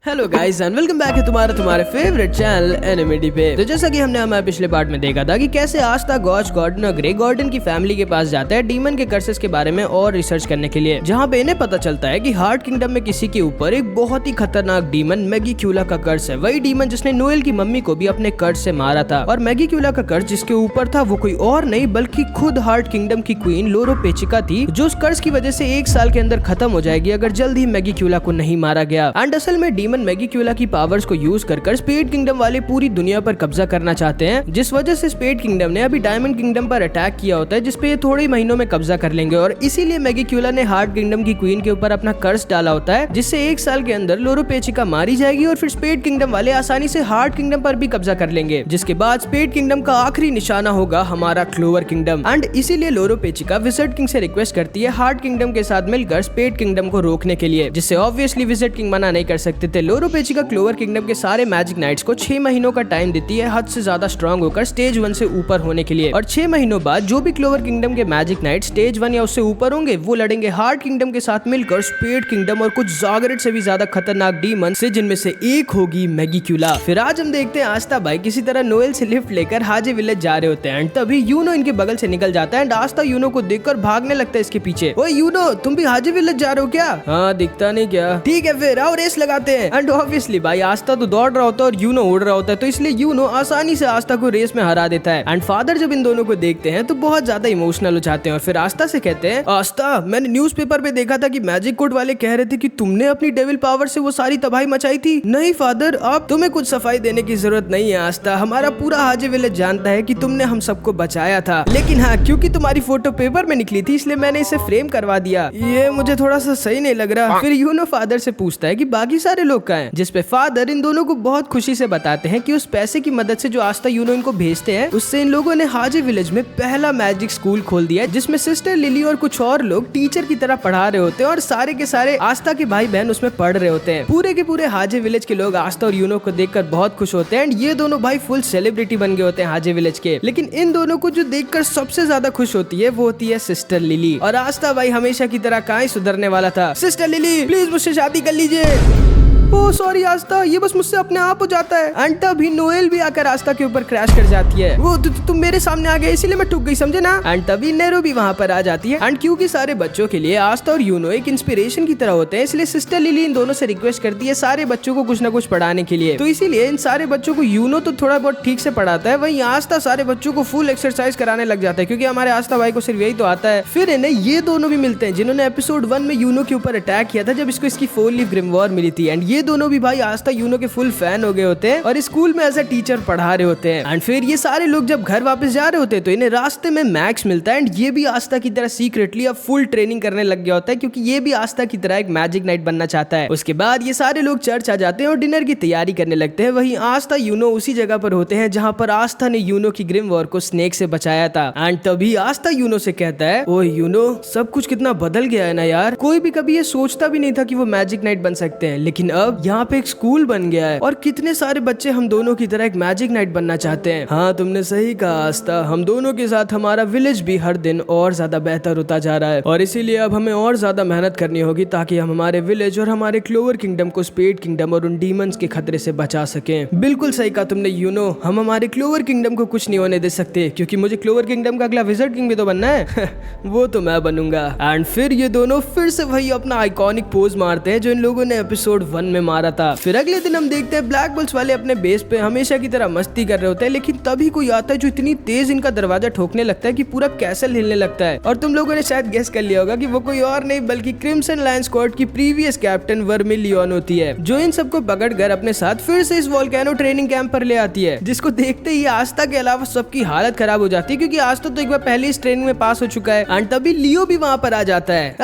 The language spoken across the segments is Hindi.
Hello guys and welcome back है तुम्हारे फेवरेट चैनल एनिमेडी पे। तो जैसा कि हमने हमारे पिछले पार्ट में देखा था कि कैसे आस्था गॉश गॉर्डन और ग्रे गॉर्डन की फैमिली के पास जाता है डीमन के कर्सेस के बारे में और रिसर्च करने के लिए, जहाँ पे इन्हें पता चलता है कि हार्ट किंगडम में किसी के ऊपर एक बहुत ही खतरनाक डीमन मैगी क्यूला का कर्स है। वही डीमन जिसने नोएल की मम्मी को भी अपने कर्स से मारा था। और मैगी क्यूला का कर्स जिसके ऊपर था वो कोई और नहीं बल्कि खुद हार्ट किंगडम की क्वीन लोरो पेचिका थी, जो उस कर्स की वजह से 1 साल के अंदर खत्म हो जाएगी अगर जल्द ही मैगी क्यूला को नहीं मारा गया। एंड असल में डीमन मैगी क्यूला की पावर्स को यूज कर स्पेड किंगडम वाले पूरी दुनिया पर कब्जा करना चाहते हैं, जिस वजह से स्पेड किंगडम ने अभी डायमंड किंगडम पर अटैक किया होता है, जिसपे ये थोड़े महीनों में कब्जा कर लेंगे। और इसीलिए मैगी क्यूला ने हार्ट किंगडम की क्वीन के ऊपर अपना कर्स डाला होता है, जिससे 1 साल के अंदर लोरो पेचिका मारी जाएगी और फिर स्पेड किंगडम वाले आसानी से हार्ट किंगडम पर भी कब्जा कर लेंगे, जिसके बाद स्पेड किंगडम का आखिरी निशाना होगा हमारा क्लोवर किंगडम। एंड इसीलिए लोरो पेचिका विज़र्ड किंग से रिक्वेस्ट करती है हार्ट किंगडम के साथ मिलकर स्पेड किंगडम को रोकने के लिए, जिससे ऑब्वियसली विज़र्ड किंग मना नहीं कर सकते थे। लोरो पेचिका क्लोवर किंगडम के सारे मैजिक नाइट्स को 6 महीनों का टाइम देती है हद से ज्यादा स्ट्रॉन्ग होकर स्टेज 1 से ऊपर होने के लिए। और 6 महीनों बाद जो भी क्लोवर किंगडम के मैजिक नाइट स्टेज 1 या उससे ऊपर होंगे वो लड़ेंगे हार्ट किंगडम के साथ मिलकर स्पेड किंगडम और कुछ जागरेट से भी ज्यादा खतरनाक डीमन से, जिनमें से एक होगी मैगी क्यूला। फिर आज हम देखते हैं आस्था भाई किसी तरह नोएल से लिफ्ट लेकर हाजे विलेज जा रहे होते हैं एंड तभी यूनो इनके बगल से निकल जाता है एंड आस्था यूनो को देखकर भागने लगता है इसके पीछे। ओए यूनो, तुम भी हाजे विलेज जा रहे हो क्या? हाँ, दिखता नहीं क्या? ठीक है फिर आओ रेस लगाते हैं। एंड ऑब्वियसली भाई आस्था तो दौड़ रहा होता है और यूनो उड़ रहा होता है, तो इसलिए यूनो आसानी से आस्था को रेस में हरा देता है। एंड फादर जब इन दोनों को देखते हैं तो बहुत ज्यादा इमोशनल हो जाते हैं और फिर आस्था से कहते हैं, आस्था मैंने न्यूज़पेपर पे देखा था कि मैजिक कोड वाले कह रहे थे कि तुमने अपनी डेविल पावर से वो सारी तबाही मचाई थी। नहीं फादर, अब तुम्हें कुछ सफाई देने की जरूरत नहीं है आस्था, हमारा पूरा हाजे विलेज जानता है कि तुमने हम सबको बचाया था। लेकिन हाँ, क्योंकि तुम्हारी फोटो पेपर में निकली थी इसलिए मैंने इसे फ्रेम करवा दिया। ये मुझे थोड़ा सा सही नहीं लग रहा। फिर यूनो फादर से पूछता है कि बाकी सारे लोग कहाँ हैं, जिसपे फादर इन दोनों को बहुत खुशी से बताते हैं कि उस पैसे की मदद से जो आस्था यूनो इनको भेजते हैं उससे इन लोगों ने हाजे विलेज में पहला मैजिक स्कूल खोल दिया है, जिसमें सिस्टर लिली और कुछ और लोग टीचर की तरह पढ़ा रहे होते हैं और सारे के सारे आस्था के भाई बहन उसमें पढ़ रहे होते हैं। पूरे के पूरे हाजे विलेज के लोग आस्था और यूनो को देखकर बहुत खुश होते हैं एंड ये दोनों भाई फुल सेलिब्रिटी बन गए होते हैं हाजे विलेज के। लेकिन इन दोनों को जो देखकर सबसे ज्यादा खुश होती है वो होती है सिस्टर लिली। और आस्था भाई हमेशा की तरह कहाँ सुधरने वाला था। सिस्टर लिली प्लीज मुझसे शादी कर लीजिए। ओह सॉरी आस्था, ये बस मुझसे अपने आप हो जाता है। एंड तभी नोएल भी आकर आस्था के ऊपर क्रैश कर जाती है। वो तुम मेरे सामने आ गए इसीलिए मैं ठुक गई, समझे ना? एंड तभी नेरो भी वहाँ पर आ जाती है एंड क्योंकि सारे बच्चों के लिए आस्था और यूनो एक इंस्पिरेशन की तरह होते हैं, इसलिए सिस्टर लिली इन दोनों से रिक्वेस्ट करती है सारे बच्चों को कुछ न कुछ पढ़ाने के लिए। तो इसीलिए इन सारे बच्चों को यूनो तो थोड़ा बहुत ठीक से पढ़ाता है, वहीं आस्था सारे बच्चों को फुल एक्सरसाइज कराने लग जाता है, क्योंकि हमारे आस्था भाई को सिर्फ यही तो आता है। फिर इन्हें ये दोनों भी मिलते हैं जिन्होंने एपिसोड 1 में यूनो के ऊपर अटैक किया था जब इसको इसकी 4 लीफ ग्रिमवॉर मिली थी। एंड ये दोनों भी भाई आस्था यूनो के फुल फैन हो गए होते हैं और स्कूल में एज अ टीचर पढ़ा रहे होते हैं। एंड फिर ये सारे लोग जब घर वापस जा रहे होते हैं तो इन्हें रास्ते में मैक्स मिलता है एंड ये भी आस्था की तरह सीक्रेटली अब फुल ट्रेनिंग करने लग गया होता है, क्योंकि ये भी आस्था की तरह एक मैजिक नाइट बनना चाहता है। उसके बाद ये सारे लोग चर्च आ जाते हैं और डिनर की तैयारी करने लगते हैं। वहीं आस्था यूनो उसी जगह पर होते हैं जहाँ पर आस्था ने यूनो की ग्रिम वॉर को स्नेक से बचाया था। एंड तभी आस्था यूनो से कहता है, ओ यूनो सब कुछ कितना बदल गया है ना यार, कोई भी कभी ये सोचता भी नहीं था कि वो मैजिक नाइट बन सकते हैं, लेकिन अब यहाँ पे एक स्कूल बन गया है और कितने सारे बच्चे हम दोनों की तरह एक मैजिक नाइट बनना चाहते हैं। हाँ तुमने सही कहा आस्था, हम दोनों के साथ हमारा विलेज भी हर दिन और ज्यादा बेहतर होता जा रहा है और इसीलिए अब हमें और ज्यादा मेहनत करनी होगी ताकि हम हमारे विलेज और हमारे क्लोवर किंगडम को स्पेड किंगडम और उन डीमंस के खतरे से बचा सकें। बिल्कुल सही कहा तुमने यूनो, हम हमारे क्लोवर किंगडम को कुछ नहीं होने दे सकते, क्योंकि मुझे क्लोवर किंगडम का अगला विज़र्ड किंग भी तो बनना है। वो तो मैं बनूंगा। एंड फिर ये दोनों फिर से वही अपना आइकॉनिक पोज मारते हैं जो इन लोगों ने एपिसोड 1 में मारा था। फिर अगले दिन हम देखते हैं ब्लैक बुल्स वाले अपने बेस पे हमेशा की तरह मस्ती कर रहे होते हैं, लेकिन तभी कोई आता है जो इतनी तेज इनका दरवाजा ठोकने लगता है कि पूरा कैसल हिलने लगता है। और तुम लोगों ने शायद गेस कर लिया होगा कि वो कोई और नहीं बल्कि क्रिम्सन लायन स्क्वाड की प्रीवियस कैप्टन वर्मिलियन होती है, जो इन सबको पकड़कर अपने साथ फिर से इस वोल्केनो ट्रेनिंग कैंप पर ले आती है, जिसको देखते ही आस्था के अलावा सबकी हालत खराब हो जाती है, क्योंकि आस्था तो एक बार पहले इस ट्रेनिंग में पास हो चुका है। एंड तभी लियो भी वहाँ पर आ जाता है।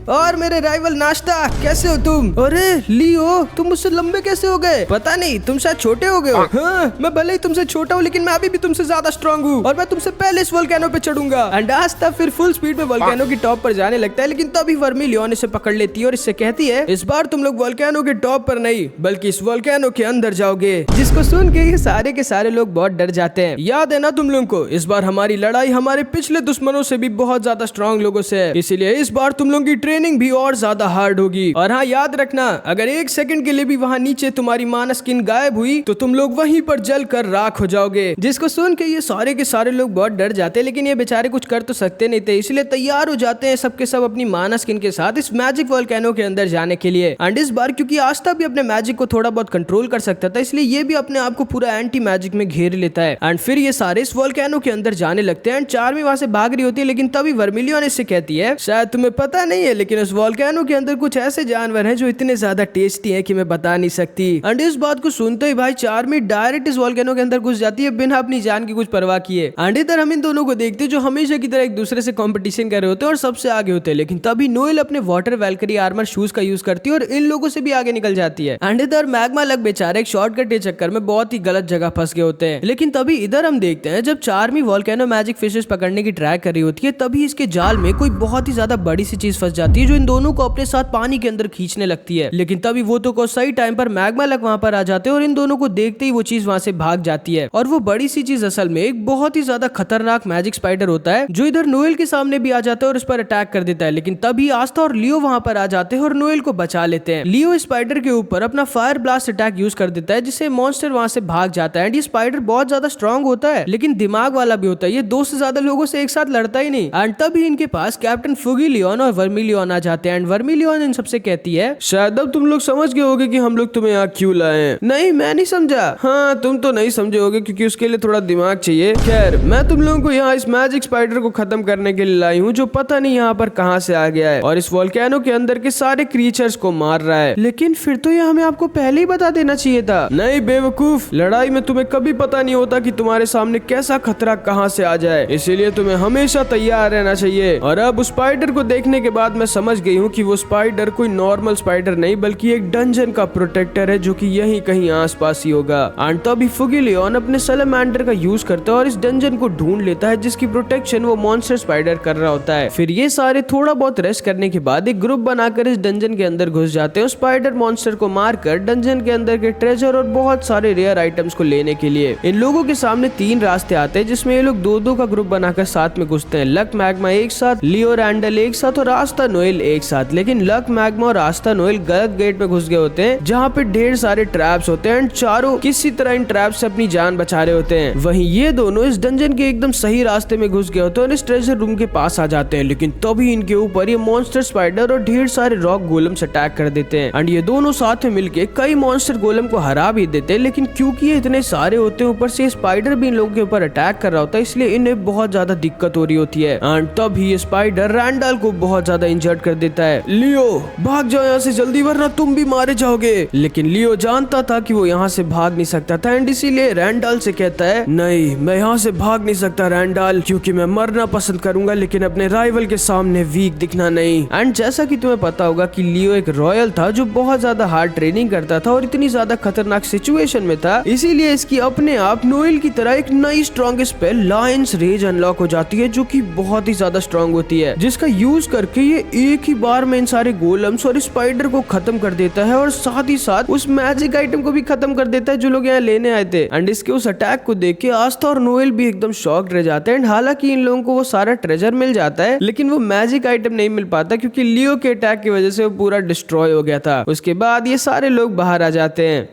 और मेरे राइवल नाश्ता, कैसे हो तुम? अरे लियो, तुम मुझसे लंबे कैसे हो गए? पता नहीं, तुम शायद छोटे हो गए हो। हाँ, मैं भले ही तुमसे छोटा हूँ लेकिन मैं अभी भी तुमसे ज्यादा स्ट्रांग हूँ और मैं तुमसे पहले इस वोल्केनो पे चढ़ूंगा। एंड आस्था फिर फुल स्पीड में वोल्केनो की टॉप पर जाने लगता है, लेकिन तभी वर्मिलियन इसे पकड़ लेती है और इससे कहती है, इस बार तुम लोग वोल्केनो के टॉप पर नहीं बल्कि इस वोल्केनो के अंदर जाओगे। जिसको सुन के ये सारे के सारे लोग बहुत डर जाते हैं। याद है ना तुम लोगों को, इस बार हमारी लड़ाई हमारे पिछले दुश्मनों से भी बहुत ज्यादा स्ट्रांग लोगों से है, इसीलिए इस बार तुम लोगों की ट्रेनिंग भी और ज्यादा हार्ड होगी। और हाँ याद रखना, अगर अगर एक सेकंड के लिए भी वहाँ नीचे तुम्हारी माना स्किन गायब हुई तो तुम लोग वहीं पर जल कर राख हो जाओगे। जिसको सुन के ये सारे के सारे लोग बहुत डर जाते हैं, लेकिन ये बेचारे कुछ कर तो सकते नहीं थे, इसलिए तैयार हो जाते हैं सबके सब अपनी माना स्किन के साथ इस मैजिक वोल्केनो के अंदर जाने के लिए। एंड इस बार क्योंकि आस्था भी अपने मैजिक को थोड़ा बहुत कंट्रोल कर सकता था, इसलिए ये भी अपने आप को पूरा एंटी मैजिक में घेर लेता है। एंड फिर ये सारे इस वोल्केनो के अंदर जाने लगते हैं। एंड चार्मी वहां से भाग रही होती है, लेकिन तभी वर्मिलियन इससे कहती है शायद तुम्हें पता नहीं है, लेकिन उस वोल्केनो के अंदर कुछ ऐसे जानवर हैं जो इतने ज्यादा टेस्टी हैं कि मैं बता नहीं सकती। एंड इस बात को सुनते ही भाई चार्मी डायरेक्ट इस वोल्केनो के अंदर घुस जाती है बिना अपनी जान की कुछ परवाह किए। एंड इधर हम इन दोनों को देखते हैं जो हमेशा की तरह एक दूसरे से कंपटीशन कर रहे होते हैं और सबसे आगे होते हैं, लेकिन तभी नोएल अपने वाटर वैल्करी आर्मर शूज का यूज करती है और इन लोगों से भी आगे निकल जाती है। एंड इधर मैग्मा लग बेचारे एक शॉर्टकट के चक्कर में बहुत ही गलत जगह फंस गए होते हैं। लेकिन तभी इधर हम देखते हैं जब चार्मी वोल्केनो मैजिक फिशेस पकड़ने की ट्राई कर रही होती है, तभी इसके जाल में कोई बहुत ही ज्यादा बड़ी सी चीज फंस जाती है जो इन दोनों को अपने साथ पानी के अंदर खींचने लगती है। लेकिन तभी वो तो को सही टाइम पर मैग्मा लग वहां पर आ जाते हैं और इन दोनों को देखते ही वो चीज वहां से भाग जाती है। और वो बड़ी सी चीज असल में एक बहुत ही ज्यादा खतरनाक मैजिक स्पाइडर होता है जो इधर नोएल के सामने भी आ जाता है और उस पर अटैक कर देता है। लेकिन तभी आस्था और लियो वहां पर आ जाते हैं और नोएल को बचा लेते हैं। लियो स्पाइडर के ऊपर अपना फायर ब्लास्ट अटैक यूज कर देता है जिससे मॉन्स्टर वहां से भाग जाता है। एंड ये स्पाइडर बहुत ज्यादा स्ट्रॉन्ग होता है लेकिन दिमाग वाला भी होता है, ये 2 से ज्यादा लोगों से एक साथ लड़ता ही नहीं। एंड तभी इनके पास कैप्टन फुगीलियन और वर्मिलियन आ जाते हैं। एंड वर्मिलियन इन सबसे कहती है शायद अब तुम लोग समझ गए होगे कि हम लोग तुम्हें यहाँ क्यों लाए हैं। नहीं मैं नहीं समझा। हाँ तुम तो नहीं समझे होगे क्योंकि उसके लिए थोड़ा दिमाग चाहिए। खैर मैं तुम लोगों को यहाँ इस मैजिक स्पाइडर को खत्म करने के लिए लाई हूँ जो पता नहीं यहाँ पर कहाँ से आ गया है और इस वोल्केनो के अंदर के सारे क्रीचर्स को मार रहा है। लेकिन फिर तो ये हमें आपको पहले ही बता देना चाहिए था। नहीं बेवकूफ, लड़ाई में तुम्हें कभी पता नहीं होता कि तुम्हारे सामने कैसा खतरा कहाँ से आ जाए, इसीलिए तुम्हें हमेशा तैयार रहना चाहिए। और अब उस स्पाइडर को देखने के बाद मैं समझ गई हूँ कि वो स्पाइडर कोई नॉर्मल स्पाइडर नहीं बल्कि एक डंजन का प्रोटेक्टर है जो कि यहीं कहीं आसपास ही होगा। एंड तभी फुगीलियन अपने सैलमेंडर का यूज करता है और इस डंजन को ढूंढ लेता है जिसकी प्रोटेक्शन वो मॉन्स्टर स्पाइडर कर रहा होता है। फिर ये सारे थोड़ा बहुत रेस्ट करने के बाद एक ग्रुप बनाकर इस डंजन के अंदर घुस जाते हैं स्पाइडर मॉन्स्टर को मारकर डंजन के अंदर के ट्रेजर और बहुत सारे रेयर आइटम्स को लेने के लिए। इन लोगों के सामने 3 रास्ते आते हैं जिसमें ये लोग 2-2 का ग्रुप बनाकर साथ में घुसते हैं। लक मैग्मा एक साथ, लियो रैंडल एक साथ और आस्था नोएल एक साथ। लेकिन लक मैग्मा और आस्था नोएल गलत गेट में घुस गए होते हैं जहाँ पे ढेर सारे ट्रैप्स होते हैं। चारों किसी तरह इन ट्रैप्स से अपनी जान बचा रहे होते हैं। वहीं ये दोनों इस डंजन के एकदम सही रास्ते में घुस गए होते हैं और इस ट्रेजर रूम के पास आ जाते हैं। लेकिन तभी इनके ऊपर ये मॉन्स्टर स्पाइडर और ढेर सारे रॉक गोलम्स अटैक कर देते हैं। एंड ये दोनों साथ में मिलके कई मॉन्स्टर गोलम को हरा भी देते हैं। लेकिन क्योंकि ये इतने सारे होते हैं ऊपर से स्पाइडर भी इन लोगों के ऊपर अटैक कर रहा होता है, इसलिए इन्हें बहुत ज्यादा दिक्कत हो रही होती है। एंड तभी ये स्पाइडर रैंडल को बहुत ज्यादा इंजर्ड कर देता है। लियो भाग जाओ यहाँ से जल्दी वरना तुम भी मारे जाओगे। लेकिन लियो जानता था कि वो यहाँ से भाग नहीं सकता था एंड इसीलिए रैंडल से कहता है नहीं मैं यहाँ से भाग नहीं सकता रैंडल, क्योंकि मैं मरना पसंद करूंगा लेकिन अपने राइवल के सामने वीक दिखना नहीं। एंड जैसा कि तुम्हें पता होगा कि लियो एक रॉयल था जो बहुत ज्यादा हार्ड ट्रेनिंग करता था और इतनी ज्यादा खतरनाक सिचुएशन में था, इसीलिए इसकी अपने आप नोएल की तरह एक नई strong spell lions rage unlock हो जाती है जो कि बहुत ही ज्यादा स्ट्रॉन्ग होती है, जिसका यूज करके ये एक ही बार में इन सारे गोलम्स और स्पाइडर को खत्म कर देता है और साथ ही साथ उस मैजिक आइटम को भी खत्म कर देता है जो लोग यहाँ लेने आए थे। एंड इसके उस अटैक को देख के आस्था और नोएल भी एकदम शॉक्ड रह जाते हैं। हालांकि इन लोगों को वो सारा ट्रेजर मिल जाता है लेकिन वो मैजिक आइटम नहीं मिल पाता क्योंकि लियो के अटैक की वजह से वो पूरा डिस्ट्रॉय हो गया था। उसके बाद ये सारे लोग बाहर आ जाते हैं।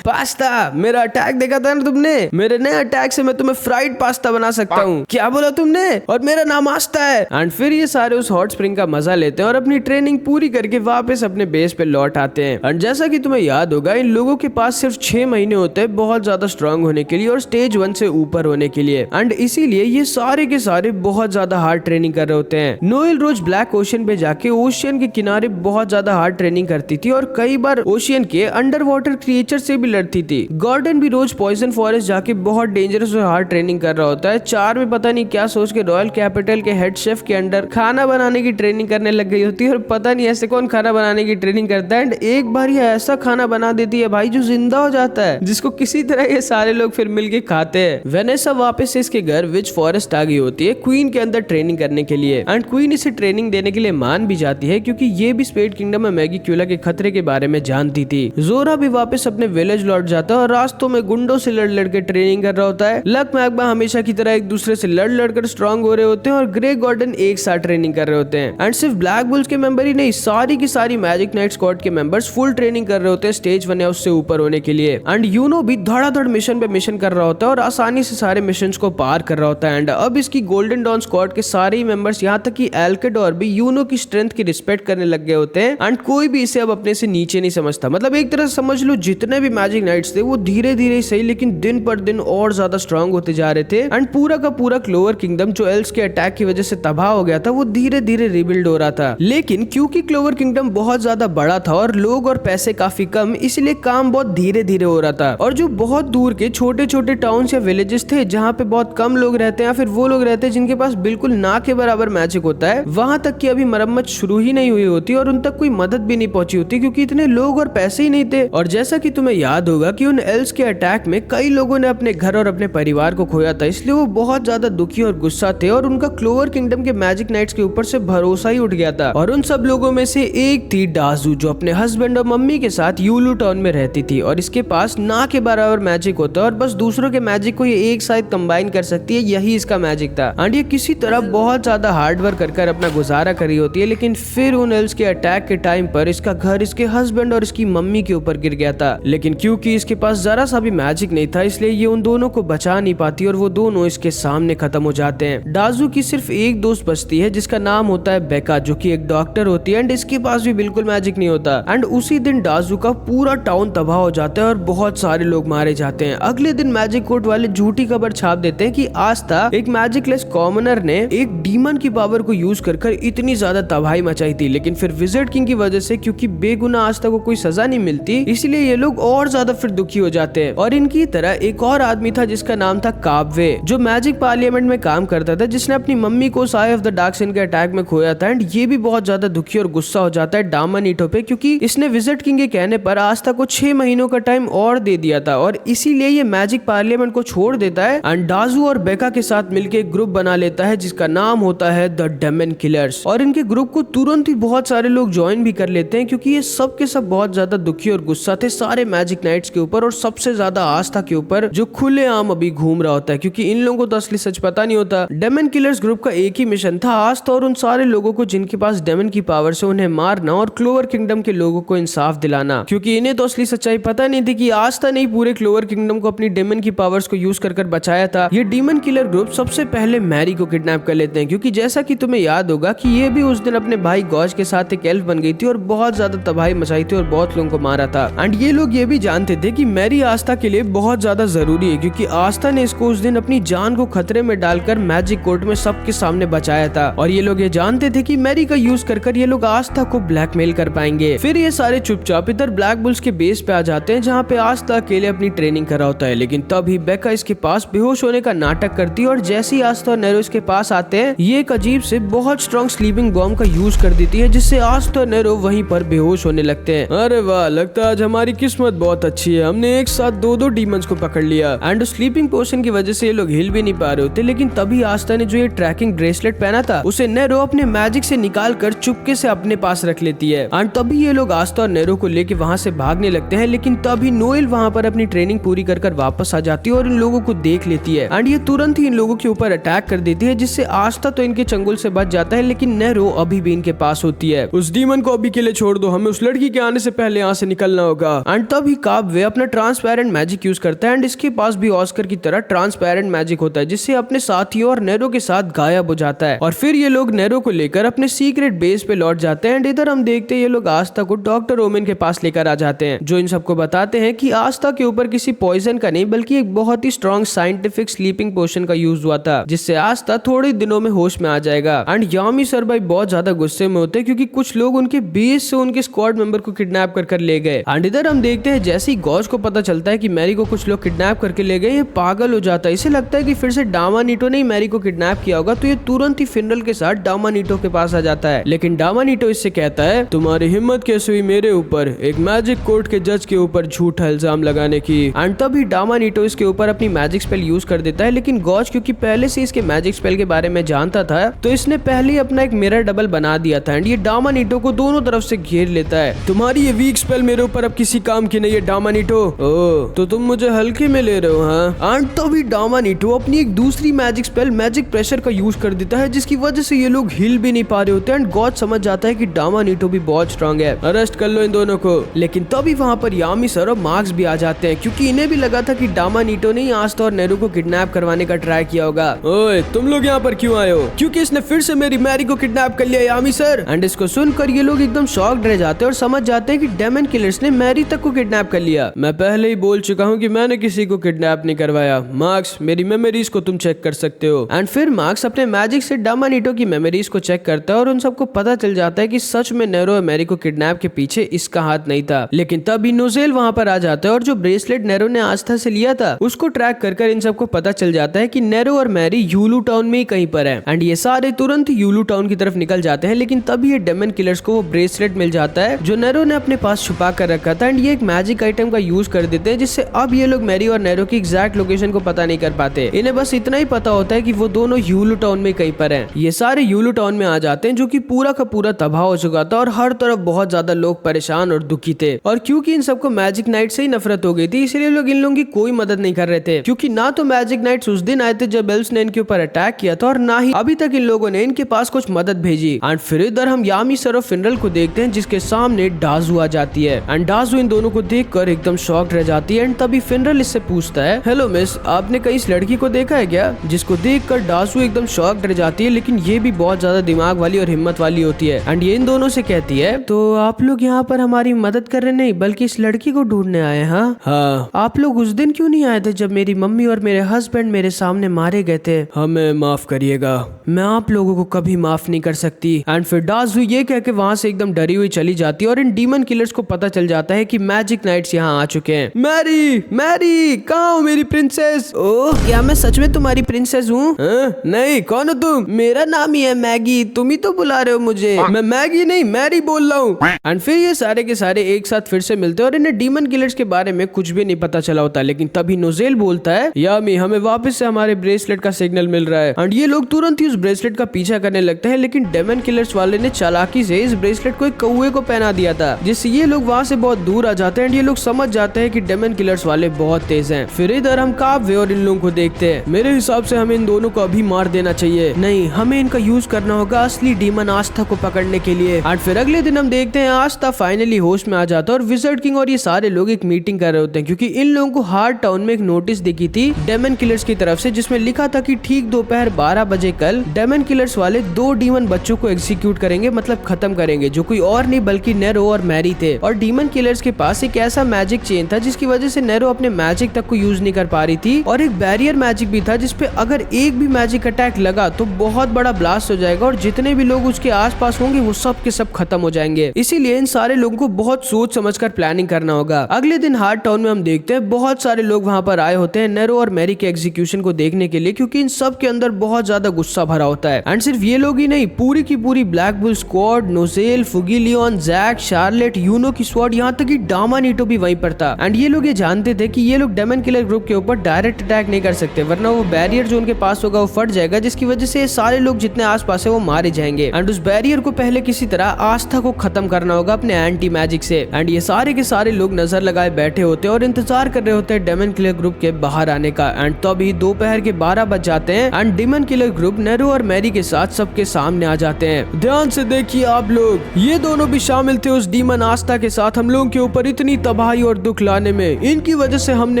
पास्ता, मेरा अटैक देखा था ना तुमने? मेरे नए अटैक से मैं तुम्हें फ्राइड पास्ता बना सकता हूँ। क्या बोला तुमने? और मेरा नाम आस्था है। एंड फिर ये सारे उस हॉट स्प्रिंग का मजा लेते हैं और अपनी ट्रेनिंग पूरी करके वापस अपने बेस पे लौट आते हैं। और जैसा कि तुम्हें याद होगा इन लोगों के पास सिर्फ 6 महीने होते हैं बहुत ज्यादा स्ट्रांग होने के लिए और स्टेज 1 से ऊपर होने के लिए। एंड इसीलिए ये सारे के सारे बहुत ज्यादा हार्ड ट्रेनिंग कर रहे होते हैं। नोएल रोज ब्लैक ओशियन पे जाके ओशियन के किनारे बहुत ज्यादा हार्ड ट्रेनिंग करती थी और कई बार ओशियन के अंडर वाटर क्रिएचर से भी लड़ती थी। गॉर्डन भी रोज पॉइजन फॉरेस्ट जाके बहुत डेंजरस और हार्ड ट्रेनिंग कर रहा होता है। चार में पता नहीं क्या सोच के रॉयल कैपिटल के हेड शेफ के अंडर खाना बनाने की ट्रेनिंग करने लग गई होती है और पता नहीं ऐसे कौन खाना बनाने की ट्रेनिंग करता है। एंड एक बार ये ऐसा खाना बना देती है भाई जो जिंदा हो जाता है, जिसको किसी तरह ये सारे लोग फिर मिलके खाते हैं। वेनेसा वापस से इसके घर विच फॉरेस्ट आ गई होती है क्वीन के अंदर ट्रेनिंग करने के लिए। एंड क्वीन इसे ट्रेनिंग देने के लिए मान भी जाती है क्योंकि ये भी स्पेड किंगडम में मैगी क्यूला के खतरे के बारे में जानती थी। जोरा भी वापस अपने अपने विलेज लौट जाता है और रास्तों में गुंडों से लड़ लड़ के ट्रेनिंग कर रहा होता है। लक मैगमा हमेशा की तरह एक दूसरे से लड़ लड़ कर स्ट्रॉन्ग हो रहे होते हैं और ग्रे गॉर्डन एक साथ ट्रेनिंग कर रहे होते हैं। एंड सिर्फ ब्लैक बुल्स के मेंबर ही नहीं, सारी की सारी मैजिक नाइट स्क्वाड के मेंबर्स फुल ट्रेनिंग कर रहे होते हैं स्टेज 1 या उससे ऊपर होने के लिए। एंड यूनो भी धड़ाधड़ मिशन पे मिशन कर रहा होता है और आसानी से सारे मिशंस को पार कर रहा होता है। एंड अब इसकी गोल्डन डॉन स्क्वाड के सारे ही मेंबर्स, यहाँ तक कि एल्केडोर भी यूनो की स्ट्रेंथ की रिस्पेक्ट करने लग गए होते हैं। एंड कोई भी इसे अब अपने से नीचे नहीं समझता। मतलब एक तरह से समझ लो जितने भी मैजिक नाइट्स थे वो धीरे धीरे सही लेकिन दिन पर दिन और ज्यादा स्ट्रांग होते जा रहे थे। एंड पूरा का पूरा क्लोवर किंगडम जो एल्स के अटैक की वजह से तबाह हो गया था वो धीरे धीरे रिबिल्ड हो रहा था। लेकिन क्योंकि क्लोवर किंगडम बहुत ज्यादा बड़ा था और लोग और पैसे काफी कम, इसलिए काम बहुत धीरे धीरे हो रहा था। और जो बहुत दूर के छोटे छोटे टाउन्स या विलेजेस थे जहाँ पे बहुत कम लोग रहते हैं या फिर वो लोग रहते हैं जिनके पास बिल्कुल ना के बराबर मैजिक होता है, वहां तक की अभी मरम्मत शुरू ही नहीं हुई होती और उन तक कोई मदद भी नहीं पहुंची होती क्योंकि इतने लोग और पैसे ही नहीं थे। और जैसा कि तुम्हें याद होगा कि उन एल्स के अटैक में कई लोगों ने अपने घर और अपने परिवार को खोया था, इसलिए वो बहुत ज्यादा दुखी और गुस्सा थे और उनका क्लोवर किंगडम के मैजिक नाइट्स के ऊपर से भरोसा ही उठ गया था। और उन सब लोगों में से एक थी डाजू, जो अपने हस्बैंड और मम्मी के साथ यूलू टाउन में रहती थी और इसके पास ना के बराबर मैजिक होता है और बस दूसरों के मैजिक को ये एक साथ कंबाइन कर सकती है, यही इसका मैजिक था। एंड ये किसी तरह बहुत ज्यादा हार्ड वर्क कर अपना गुजारा करी होती है। लेकिन फिर उन एल्स के अटैक के टाइम पर इसका घर इसके हस्बैंड और इसकी मम्मी के ऊपर गिर गया था। लेकिन क्योंकि इसके पास जरा सा भी मैजिक नहीं था, इसलिए ये उन दोनों को बचा नहीं पाती और वो दोनों इसके सामने खत्म हो जाते हैं। डाजू की सिर्फ एक दोस्त बचती है जिसका नाम होता है बेका, जो कि एक डॉक्टर होती है एंड इसके पास भी बिल्कुल मैजिक नहीं होता। एंड उसी दिन डाजू का पूरा टाउन तबाह हो जाता है और बहुत सारे लोग मारे जाते हैं। अगले दिन मैजिक कोर्ट वाले झूठी खबर छाप देते हैं कि आस्था, एक मैजिकलेस कॉमनर ने एक डीमन की पावर को यूज कर इतनी ज्यादा तबाही मचाई थी। लेकिन फिर विज़र्ड किंग की वजह से, क्योंकि बेगुनाह आस्था को कोई सजा नहीं मिलती, इसलिए ये लोग और ज्यादा फिर दुखी हो जाते हैं। और इनकी तरह एक और आदमी था जिसका नाम था काबवे, जो मैजिक पार्लियामेंट में काम करता था, जिसने अपनी मम्मी को साय ऑफ द डार्क सिन के अटैक में खोया था। एंड ये भी बहुत ज्यादा दुखी और गुस्सा हो जाता है डामानीटो पे, क्योंकि इसने विज़र्ड किंग के कहने पर आस्था को 6 महीनों का टाइम और दे दिया था और इसीलिए ये मैजिक पार्लियामेंट को छोड़ देता है। एंड डाजू और बेका के साथ मिलकर एक ग्रुप बना लेता है जिसका नाम होता है द डेमन किलर्स। और इनके ग्रुप को तुरंत ही बहुत सारे लोग ज्वाइन भी कर लेते हैं क्योंकि ये सब के सब बहुत ज्यादा दुखी और गुस्सा थे सारे मैजिक नाइट्स के ऊपर और सबसे ज्यादा आस्था के ऊपर, जो खुलेआम अभी घूम रहा होता है, क्योंकि इन लोगों को तो असली सच पता नहीं होता। डेमन किलर्स ग्रुप का एक ही मिशन था, आस्था और उन सारे लोगों को जिनके पास डेमन की पावर से उन्हें मारना और क्लोवर किंगडम के लोगों को इंसाफ दिलाना, क्योंकि इन्हें तो असली सच्चाई पता नहीं थी कि आस्था ने पूरे क्लोवर किंगडम को अपनी डेमन की पावर्स को यूज कर बचाया था। ये डीमन किलर ग्रुप सबसे पहले मैरी को किडनैप कर लेते हैं, क्योंकि जैसा कि तुम्हें याद होगा कि ये भी उस दिन अपने भाई गॉज के साथ एक एल्फ बन गई थी और बहुत ज्यादा तबाही मचाई थी और बहुत लोगों को मारा था। एंड ये लोग ये भी जानते थे कि मैरी आस्था के लिए बहुत ज्यादा जरूरी है, क्योंकि आस्था ने इसको उस दिन अपनी जान को खतरे में डालकर मैजिक कोर्ट में सबके सामने बचाया था। और ये लोग ये जानते थे कि मैरी का यूज कर ये लोग आस्था को ब्लैकमेल कर पाएंगे। फिर ये सारे चुपचाप इधर ब्लैक बुल्स के बेस पे आ जाते हैं जहाँ पे आस्था अकेले अपनी ट्रेनिंग कर रहा होता है। लेकिन तभी बेका इसके पास बेहोश होने का नाटक करती है और जैसे ही आस्था और नेरो इसके पास आते हैं, ये एक अजीब से बहुत स्ट्रॉन्ग स्लीपिंग बॉम्ब का यूज कर देती है, जिससे आस्था और नेरो वहीं पर बेहोश होने लगते हैं। अरे वाह, लगता है आज हमारी किस्मत बहुत अच्छी है, हमने एक साथ दो डीमंस को पकड़ लिया। एंड स्लीपिंग पोशन की वजह से ये लोग हिल भी नहीं पा रहे होते। लेकिन तभी आस्था ने जो ये ट्रैकिंग ब्रेसलेट पहना था उसे नेरो अपने मैजिक से निकाल कर चुपके से अपने पास रख लेती है। एंड तभी ये लोग आस्था और नेरो को लेके वहाँ से भागने लगते हैं। लेकिन तभी नोएल वहाँ पर अपनी ट्रेनिंग पूरी कर वापस आ जाती है और इन लोगों को देख लेती है। एंड ये तुरंत ही इन लोगों के ऊपर अटैक कर देती है, जिससे आस्था तो इनके चंगुल से बच जाता है, लेकिन नेरो अभी भी इनके पास होती है। उस डीमन को अभी के लिए छोड़ दो, हमें उस लड़की के आने से पहले यहाँ से निकलना होगा। एंड तभी काबवे अपना ट्रांसपेरेंट मैजिक यूज करता है एंड इसके पास भी ऑस्कर की तरह ट्रांसपेरेंट मैजिक होता है, जिससे अपने साथियों और नेरो के साथ गायब हो जाता है। और फिर ये लोग नेरो को लेकर अपने सीक्रेट बेस पे लौट जाते हैं। एंड इधर हम देखते हैं ये लोग आस्था को डॉक्टर ओमेन के पास लेकर आ जाते हैं, जो इन सबको बताते हैं कि आस्था के ऊपर किसी पॉइजन का नहीं बल्कि एक बहुत ही स्ट्रॉन्ग साइंटिफिक स्लीपिंग पोशन का यूज हुआ था, जिससे आस्था थोड़े दिनों में होश में आ जाएगा। एंड यामी सर भाई बहुत ज्यादा गुस्से में होते हैं क्योंकि कुछ लोग उनके बेस से उनके स्क्वाड मेंबर को किडनैप कर ले गए। एंड इधर हम देखते हैं जैसे ही गॉज को पता चलता है कि मैरी को कुछ लोग किडनैप करके ले गए, ये पागल हो जाता है। इसे लगता है कि फिर से डामानीटो ने मैरी को किडनैप किया होगा, तो ये तुरंत ही फिनरल के साथ डामानीटो के पास आ जाता है। लेकिन डामानीटो इससे कहता है, तुम्हारी हिम्मत कैसे हुई मेरे ऊपर एक मैजिक कोर्ट के जज के ऊपर झूठा इल्जाम लगाने की। एंड तभी डामानीटो इसके ऊपर अपनी मैजिक स्पेल यूज कर देता है। लेकिन गॉज क्योंकि पहले से इसके मैजिक स्पेल के बारे में जानता था, तो इसने पहले ही अपना एक मिरर डबल बना दिया था। एंड ये डामानीटो को दोनों तरफ से घेर लेता है। तुम्हारी ये वीक स्पेल मेरे ऊपर अब किसी काम कि नहीं ये डामानीटो? ओह, तो तुम मुझे हल्के में ले रहे हो, हाँ? एंड तभी डामानीटो अपनी एक दूसरी मैजिक स्पेल मैजिक प्रेशर का यूज कर देता है, जिसकी वजह से ये लोग हिल भी नहीं पा रहे होते। एंड गॉड समझ जाता है कि डामानीटो भी बहुत स्ट्रांग है, अरेस्ट कर लो इन दोनों को। लेकिन तभी वहाँ पर यामी सर और मार्क्स भी आ जाते हैं, क्योंकि इन्हें भी लगा था कि डामानीटो ने ही आस्था और नेरू को किडनैप करवाने का ट्राई किया होगा। ओए, तुम लोग यहाँ पर क्यों आए हो? क्योंकि इसने फिर से मेरी मैरी को किडनैप कर लिया यामी सर। एंड इसको सुनकर ये लोग एकदम शॉक्ड रह जाते हैं और समझ जाते हैं कि डेमन किलर्स ने मैरी तक को किडनैप कर लिया। मैं पहले ही बोल चुका हूँ कि मैंने किसी को किडनैप नहीं करवाया। मार्क्स, मेरी मेमोरीज को तुम चेक कर सकते हो। एंड फिर मार्क्स अपने मैजिक से डामानीटो की मेमोरीज को चेक करता है और उन सबको पता चल जाता है कि सच में नेरो और मैरी को किडनैप के पीछे इसका हाथ नहीं था। लेकिन तभी नोजेल वहाँ पर आ जाता है और जो ब्रेसलेट नेरो ने आस्था से लिया था उसको ट्रैक कर इन सबको पता चल जाता है कि नेरो और मैरी यूलू टाउन में ही कहीं पर है। एंड ये सारे तुरंत यूलू टाउन की तरफ निकल जाते हैं। लेकिन तभी ये डेमन किलर्स को वो ब्रेसलेट मिल जाता है जो नेरो ने अपने पास छुपा कर रखा था। एंड ये एक मैजिक आइटम का यूज कर देते हैं, जिससे अब ये लोग मैरी और नेरो की एग्जैक्ट लोकेशन को पता नहीं कर पाते। इन्हें बस इतना ही पता होता है कि वो दोनों यूलू टाउन में कहीं पर हैं। ये सारे यूलू टाउन में आ जाते हैं, जो कि पूरा का पूरा तबाह हो चुका था और हर तरफ बहुत ज्यादा लोग परेशान और दुखी थे। और क्योंकि इन सबको मैजिक नाइट से ही नफरत हो गई थी, इसलिए लोग इन लोगों की कोई मदद नहीं कर रहे थे। क्योंकि ना तो मैजिक नाइट्स उस दिन आए थे जब एल्व्स ने इनके ऊपर अटैक किया था, और ना ही अभी तक इन लोगों ने इनके पास कुछ मदद भेजी। एंड फिर इधर हम यामी सर और फिनरल को देखते हैं, जिसके सामने डाजू आ जाती है। एंड डाजू इन दोनों को देखकर एकदम शॉक्ड रह जाती है। एंड तभी फिनरल इससे पूछता है, हेलो मिस, आपने कहीं इस लड़की को देखा है क्या? जिसको देखकर डाजू एकदम शॉक्ड रह जाती है, लेकिन ये भी बहुत ज्यादा दिमाग वाली और हिम्मत वाली होती है। एंड ये इन दोनों से कहती है, तो आप लोग यहाँ पर हमारी मदद कर रहे नहीं बल्कि इस लड़की को ढूंढने आए? हाँ। आप लोग उस दिन क्यों नहीं आए थे जब मेरी मम्मी और मेरे हस्बैंड मेरे सामने मारे गए थे? हमें माफ करिएगा, मैं आप लोगों को कभी माफ नहीं कर सकती। एंड फिर डाजू ये कह के वहाँ से एकदम डरी हुई चली जाती है और इन डीमन किलर्स को पता चल जाता है कि मैजिक नाइट्स यहाँ आ चुके हैं। मैरी, मैरी, कहाँ हो मेरी प्रिंसेस? ओह, क्या मैं सच में तुम्हारी प्रिंसेस हूँ? नहीं, कौन हो तुम? मेरा नाम ही है मैगी, तुम ही तो बुला रहे हो मुझे। मैं मैगी नहीं, मैरी बोल रहा हूँ। एंड फिर ये सारे के सारे एक साथ फिर से मिलते हैं और इन्हें डीमन किलर्स के बारे में कुछ भी नहीं पता चला होता। लेकिन तभी नोजेल बोलता है, यामी, हमें वापस से हमारे ब्रेसलेट का सिग्नल मिल रहा है। एंड ये लोग तुरंत ही उस ब्रेसलेट का पीछा करने लगते हैं। लेकिन डेमन किलर्स वाले ने चालाकी से इस ब्रेसलेट को एक कौवे को पहना दिया था, जिससे ये लोग वहाँ से बहुत दूर आ जाते हैं। एंड ये लोग समझ जाते हैं कि डेमन किलर्स वाले बहुत तेज हैं। फिर इधर हम काव्य और इन लोगों को देखते हैं। मेरे हिसाब से हमें इन दोनों को अभी मार देना चाहिए। नहीं, हमें इनका यूज करना होगा असली डीमन आस्था को पकड़ने के लिए। और फिर अगले दिन हम देखते हैं आस्था फाइनली होश में आ जाता है और विज़र्ड किंग और ये सारे लोग एक मीटिंग कर रहे होते हैं, क्योंकि इन लोगों को हार्ट टाउन में एक नोटिस दिखी थी डेमन किलर्स की तरफ से, जिसमें लिखा था कि ठीक दोपहर 12 बजे कल डेमन किलर्स वाले 2 डीमन बच्चों को एग्जीक्यूट करेंगे, मतलब खत्म करेंगे, जो कोई और नहीं बल्कि नेरो और मैरी थे। और डीमन किलर्स के पास एक ऐसा मैजिक चेन था जिसकी वजह से नेरो अपने मैजिक तक को यूज नहीं कर पा रही थी, और एक बैरियर मैजिक भी था जिसपे अगर एक भी मैजिक अटैक लगा तो बहुत बड़ा ब्लास्ट हो जाएगा और जितने भी लोग उसके आसपास होंगे वो सब के सब खत्म हो जाएंगे। इसीलिए इन सारे लोगों को बहुत सोच समझकर प्लानिंग करना होगा। अगले दिन हार्ट टाउन में हम देखते हैं बहुत सारे लोग वहाँ पर आए होते हैं नेरो और मैरी के एग्जीक्यूशन को देखने के लिए, क्योंकि इन सब के अंदर बहुत ज्यादा गुस्सा भरा होता है। एंड सिर्फ ये लोग ही नहीं, पूरी की पूरी Black Bull squad, Nozel, Fuegoleon, Jack, Charlotte, Yuno की स्क्वाड, यहाँ तक कि डामानीटो भी वहीं पर था। एंड ये लोग ये जानते थे कि ये लोग डेमन किलर ग्रुप के ऊपर डायरेक्ट अटैक नहीं कर सकते, वरना वो बैरियर जो उनके पास होगा वो फट जाएगा, जिसकी वजह से सारे लोग जितने आसपास है वो मारे जाएंगे। एंड उस बैरियर को पहले किसी तरह आस्था को खत्म करना होगा अपने एंटी मैजिक से। एंड ये सारे के सारे लोग नजर लगाए बैठे होते हैं और इंतजार कर रहे होते हैं डेमन किलर ग्रुप के बाहर आने का। एंड तभी दोपहर के 12 बज जाते हैं and demon killer group Nero और मैरी के साथ सबके सामने आ जाते हैं। ध्यान से देखिए आप लोग, ये दोनों भी शामिल थे उस डीमन आस्था के साथ हम लोगों के ऊपर इतनी तबाही और दुख लाने में। इनकी वजह से हमने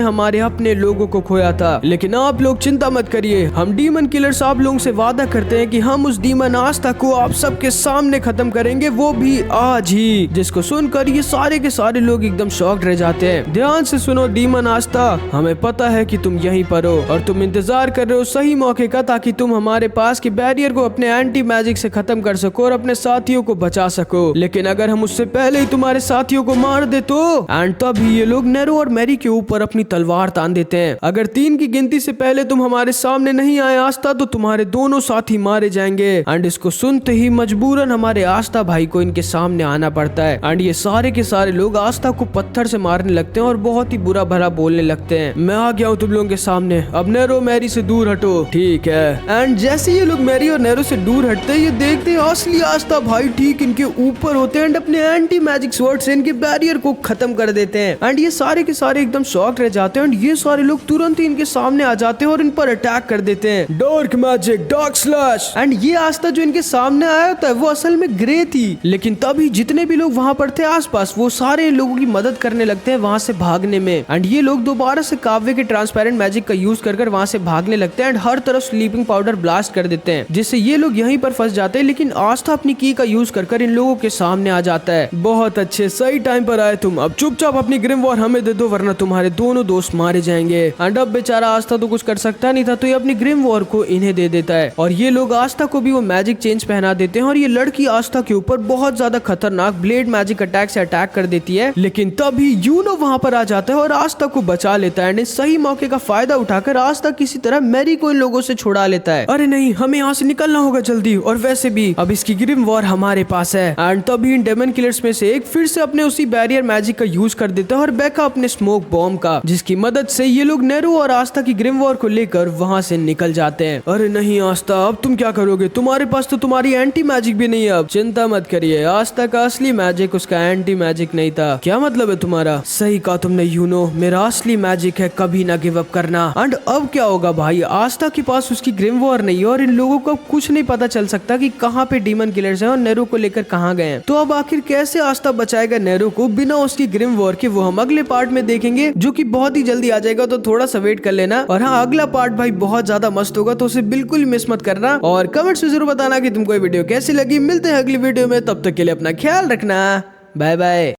हमारे अपने लोगों को खोया था। लेकिन आप लोग चिंता मत करिए, हम डीमन किलर्स आप लोगों से वादा करते हैं कि हम उस डीमन आस्था को आप सबके सामने खत्म करेंगे, वो भी आज ही। जिसको सुनकर ये सारे के सारे लोग एकदम शॉक्ड रह जाते हैं। ध्यान से सुनो डीमन आस्था, हमें पता है कि तुम यहीं पर हो और तुम इंतजार कर रहे हो सही मौके का, ताकि तुम हमारे पास के बैरियर को अपने एंटी मैजिक से खत्म कर सको और अपने साथियों को बचा सको। लेकिन अगर हम उससे पहले ही तुम्हारे साथियों को मार दे तो। एंड तभी ये लोग नेरो और मैरी के ऊपर अपनी तलवार तान देते हैं। अगर 3 की गिनती से पहले तुम हमारे सामने नहीं आए आस्था, तो तुम्हारे दोनों साथी मारे जाएंगे। एंड इसको सुनते ही मजबूरन हमारे आस्था भाई को इनके सामने आना पड़ता है। एंड ये सारे के सारे लोग आस्था को पत्थर से मारने लगते हैं और बहुत ही बुरा भला बोलने लगते हैं। मैं आ गया हूँ तुम लोगों के सामने, अब नेरो मैरी से दूर हटो, ठीक है। एंड जैसे ये लोग मैरी और नेरो से दूर हटते हैं, ये देखते हैं असली आस्था भाई ठीक इनके ऊपर होते हैं एंड अपने एंटी मैजिक स्वॉर्ड से इनके बैरियर को खत्म कर देते हैं एंड ये सारे के सारे एकदम शॉक रह जाते हैं एंड ये सारे लोग तुरंत ही इनके सामने आ जाते हैं और इन पर अटैक कर देते हैं। Dark magic, dark slash. And ये आस्था जो इनके सामने आया होता है वो असल में ग्रे थी, लेकिन तभी जितने भी लोग वहाँ पर थे आसपास वो सारे लोगों की मदद करने लगते हैं वहाँ से भागने में एंड ये लोग दोबारा से काव्य के ट्रांसपेरेंट मैजिक का यूज कर वहाँ से भागने लगते हैं एंड हर तरफ स्लीपिंग पाउडर ब्लास्ट कर देते हैं जिससे ये लोग यहीं पर फंस जाते हैं। लेकिन आस्था अपनी की का यूज कर इन लोगों के सामने आ जाता है। बहुत अच्छे, सही टाइम पर आए तुम। अब चुपचाप अपनी ग्रिम वॉर हमें दे दो वरना तुम्हारे दोनों दोस्त मारे जाएंगे। एंड अब बेचारा आस्था तो कुछ कर सकता नहीं था तो ये अपनी ग्रिम वॉर को इन्हें दे देता है और ये लोग आस्था को भी वो मैजिक चेंज पहना देते हैं और ये लड़की आस्था के ऊपर बहुत ज्यादा खतरनाक ब्लेड मैजिक अटैक से अटैक कर देती है। लेकिन तभी यूनो वहाँ पर आ जाता है और आस्था को बचा लेता है एंड इस सही मौके का फायदा उठाकर आस्था किसी तरह मैरी को इन लोगों से छुड़ा लेता है। अरे नहीं, हमें यहाँ से निकलना होगा जल्दी, और वैसे भी अब इसकी ग्रिम वॉर हमारे पास है। एंड तभी इन डेमन किलर्स में से एक फिर से अपने उसी बैरियर मैजिक का यूज कर देता है और बैका अपने स्मोक बॉम्ब का, जिसकी मदद से ये लोग नेरू और आस्था की ग्रिम वॉर को लेकर वहाँ से निकल जाते हैं। अरे नहीं आस्था, अब तुम क्या करोगे? तुम्हारे पास तो तुम्हारी एंटी मैजिक भी नहीं है। अब चिंता मत करिए, आस्था का असली मैजिक उसका एंटी मैजिक नहीं था। क्या मतलब है तुम्हारा? सही कहा तुमने यूनो, मेरा असली मैजिक है कभी ना गिव अप करना। एंड अब क्या होगा भाई, आस्था के पास उसकी ग्रिम वॉर नहीं है और इन लोगों को कुछ नहीं पता चल सकता कि कहाँ पे डीमन किलर्स हैं और नेरू को लेकर कहाँ गए हैं। तो अब आखिर कैसे आस्था बचाएगा नेरू को बिना उसकी ग्रिम वॉर के, वो हम अगले पार्ट में देखेंगे जो कि बहुत ही जल्दी आ जाएगा। तो थोड़ा सा वेट कर लेना। और हाँ, अगला पार्ट भाई बहुत ज्यादा मस्त होगा तो उसे बिल्कुल मिस मत करना और कमेंट्स में जरूर बताना कि तुमको ये वीडियो कैसी लगी। मिलते हैं अगली वीडियो में, तब तक के लिए अपना ख्याल रखना। Bye bye.